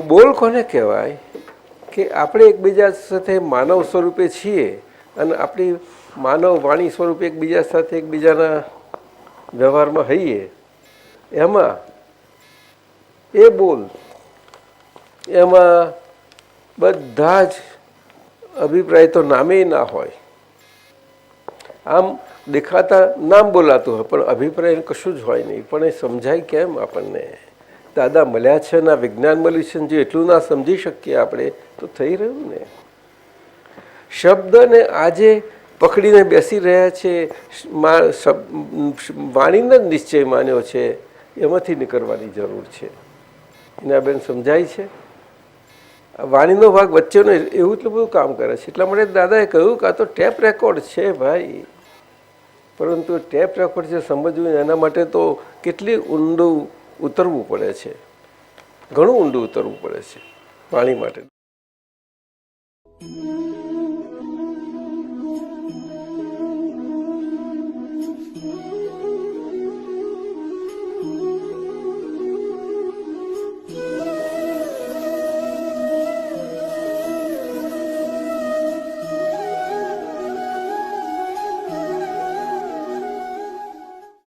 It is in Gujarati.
બોલ કોને કહેવાય કે આપણે એકબીજા સાથે માનવ સ્વરૂપે છીએ અને આપણી માનવ વાણી સ્વરૂપે એકબીજા સાથે એકબીજાના વ્યવહારમાં હઈએ, એમાં એ બોલ એમાં બધા જ અભિપ્રાય તો નામે ના હોય. આમ દેખાતા નામ બોલાતું હોય પણ અભિપ્રાય કશું જ હોય નહીં. પણ એ સમજાય કેમ આપણને? દાદા મળ્યા છે ને વિજ્ઞાન મળ્યું છે, જે એટલું ના સમજી શકીએ આપણે તો થઈ રહ્યું ને. શબ્દને આજે પકડીને બેસી રહ્યા છે, વાણીને જ નિશ્ચય માન્યો છે, એમાંથી નીકળવાની જરૂર છે. એને બેન સમજાય છે? વાણીનો ભાગ વચ્ચેનો એવું એટલું બધું કામ કરે છે. એટલા માટે દાદાએ કહ્યું કે આ તો ટેપ રેકોર્ડ છે ભાઈ. પરંતુ ટેપ રેકોર્ડ છે સમજવું એના માટે તો કેટલી ઊંડું ઉતરવું પડે છે, ઘણું ઊંડું ઉતરવું પડે છે વાણી માટે.